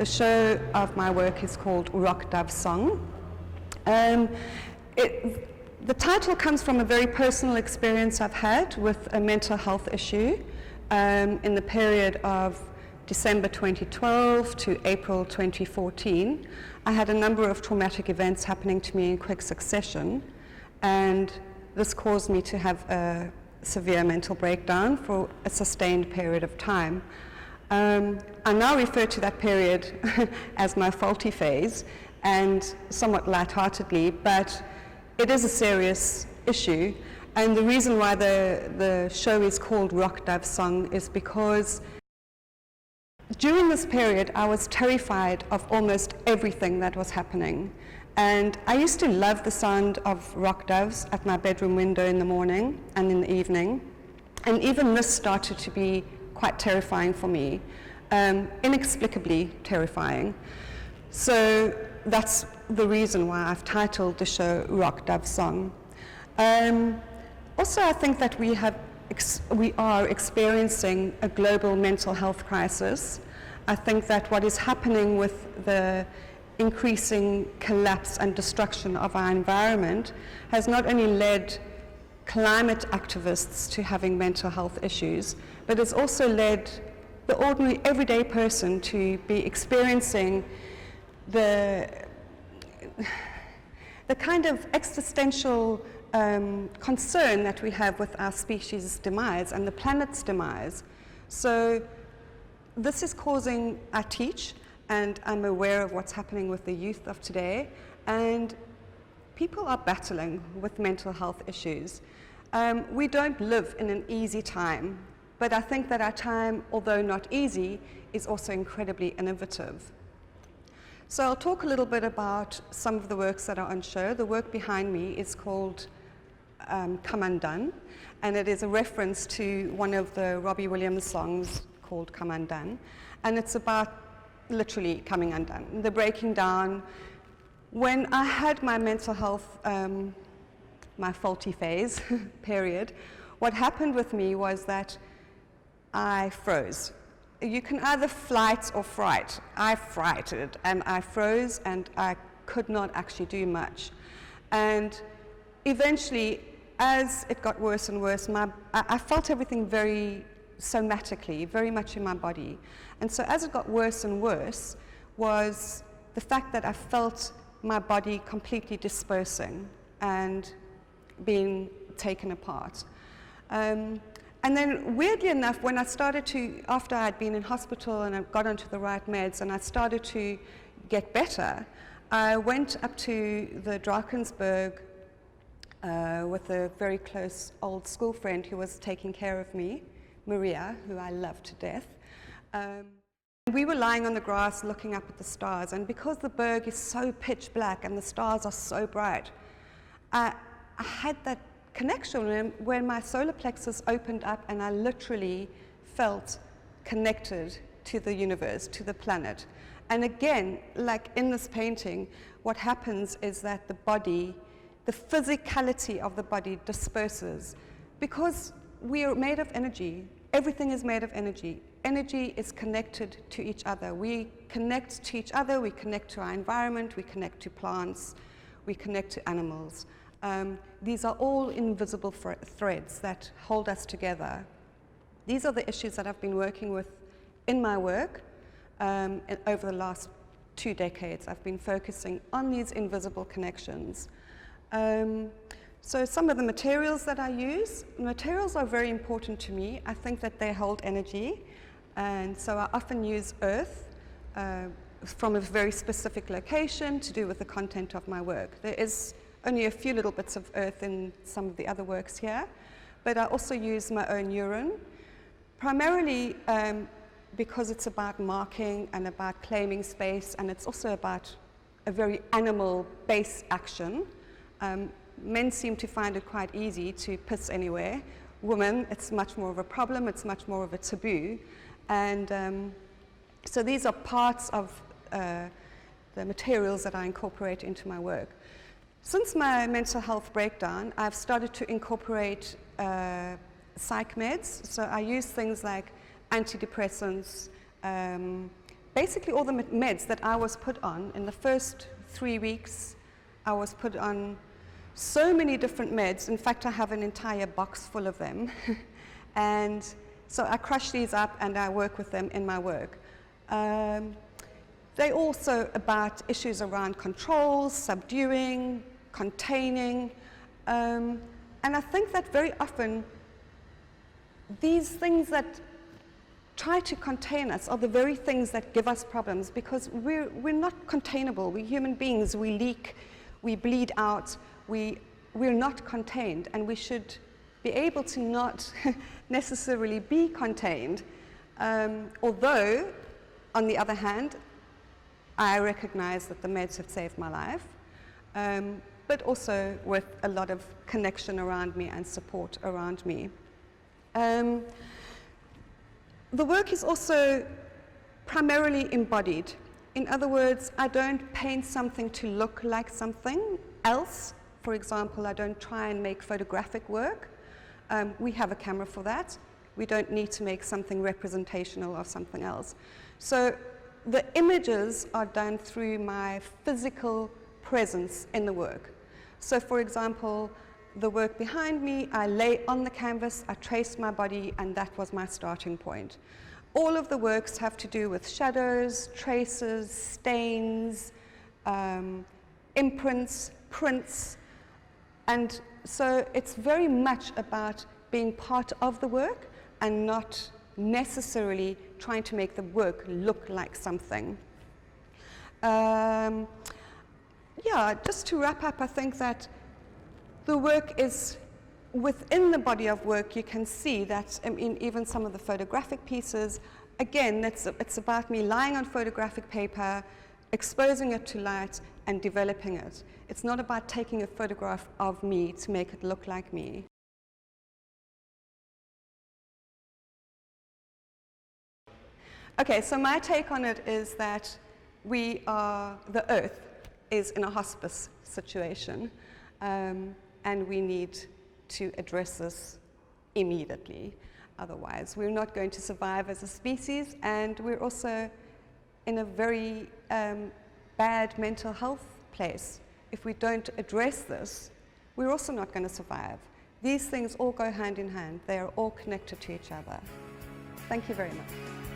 The show of my work is called Rock Dove Song. The title comes from a very personal experience I've had with a mental health issue in the period of December 2012 to April 2014. I had a number of traumatic events happening to me in quick succession, and this caused me to have a severe mental breakdown for a sustained period of time. I now refer to that period as my faulty phase, and somewhat lightheartedly, but it is a serious issue. And the reason why the show is called Rock Dove Song is because during this period I was terrified of almost everything that was happening. And I used to love the sound of rock doves at my bedroom window in the morning and in the evening. And even this started to be quite terrifying for me, inexplicably terrifying. So that's the reason why I've titled the show Rock Dove Song. Also, I think that we are experiencing a global mental health crisis. I think that what is happening with the increasing collapse and destruction of our environment has not only led climate activists to having mental health issues, but it's also led the ordinary everyday person to be experiencing the kind of existential concern that we have with our species' demise and the planet's demise. So this is causing, I teach, and I'm aware of what's happening with the youth of today, and people are battling with mental health issues. We don't live in an easy time, but I think that our time, although not easy, is also incredibly innovative. So I'll talk a little bit about some of the works that are on show. The work behind me is called Come Undone, and it is a reference to one of the Robbie Williams songs called Come Undone, and it's about literally coming undone, the breaking down. When I had my mental health, my faulty phase period, what happened with me was that I froze. You can either flight or fright. I frighted and I froze and I could not actually do much. And eventually, as it got worse and worse, I felt everything very somatically, very much in my body. And so as it got worse and worse was the fact that I felt my body completely dispersing and being taken apart. And then weirdly enough, when I started to, after I'd been in hospital and I got onto the right meds and I started to get better, I went up to the Drakensberg with a very close old school friend who was taking care of me, Maria, who I love to death. We were lying on the grass looking up at the stars, and because the berg is so pitch black and the stars are so bright, I had that connection when my solar plexus opened up and I literally felt connected to the universe, to the planet. And again, like in this painting, what happens is that the body, the physicality of the body disperses because we are made of energy. Everything is made of energy. Energy is connected to each other. We connect to each other, we connect to our environment, we connect to plants, we connect to animals. These are all invisible threads that hold us together. These are the issues that I've been working with in my work over the last 2 decades. I've been focusing on these invisible connections. So some of the materials that I use, materials are very important to me. I think that they hold energy, and so I often use earth from a very specific location to do with the content of my work. There is only a few little bits of earth in some of the other works here, but I also use my own urine, primarily because it's about marking and about claiming space, and it's also about a very animal-based action. Men seem to find it quite easy to piss anywhere. Women, it's much more of a problem, it's much more of a taboo. And so these are parts of the materials that I incorporate into my work. Since my mental health breakdown, I've started to incorporate psych meds. So I use things like antidepressants, basically all the meds that I was put on in the first 3 weeks. I was put on so many different meds. In fact, I have an entire box full of them. And so I crush these up and I work with them in my work. They're also about issues around controls, subduing, containing. And I think that very often these things that try to contain us are the very things that give us problems, because we're not containable. We're human beings. We leak, we bleed out, we're not contained, and we should be able to not necessarily be contained. Although, on the other hand, I recognize that the meds have saved my life, but also with a lot of connection around me and support around me. The work is also primarily embodied. In other words, I don't paint something to look like something else. For example, I don't try and make photographic work. We have a camera for that. We don't need to make something representational of something else. So the images are done through my physical presence in the work. So for example, the work behind me, I lay on the canvas, I traced my body, and that was my starting point. All of the works have to do with shadows, traces, stains, imprints, prints, and so it's very much about being part of the work and not necessarily trying to make the work look like something. Yeah, just to wrap up, I think that the work is within the body of work. You can see that in even some of the photographic pieces, again, it's about me lying on photographic paper, exposing it to light and developing it. It's not about taking a photograph of me to make it look like me. Okay, so my take on it is that the Earth is in a hospice situation, and we need to address this immediately. Otherwise, we're not going to survive as a species, and we're also in a very bad mental health place. If we don't address this, we're also not going to survive. These things all go hand in hand. They are all connected to each other. Thank you very much.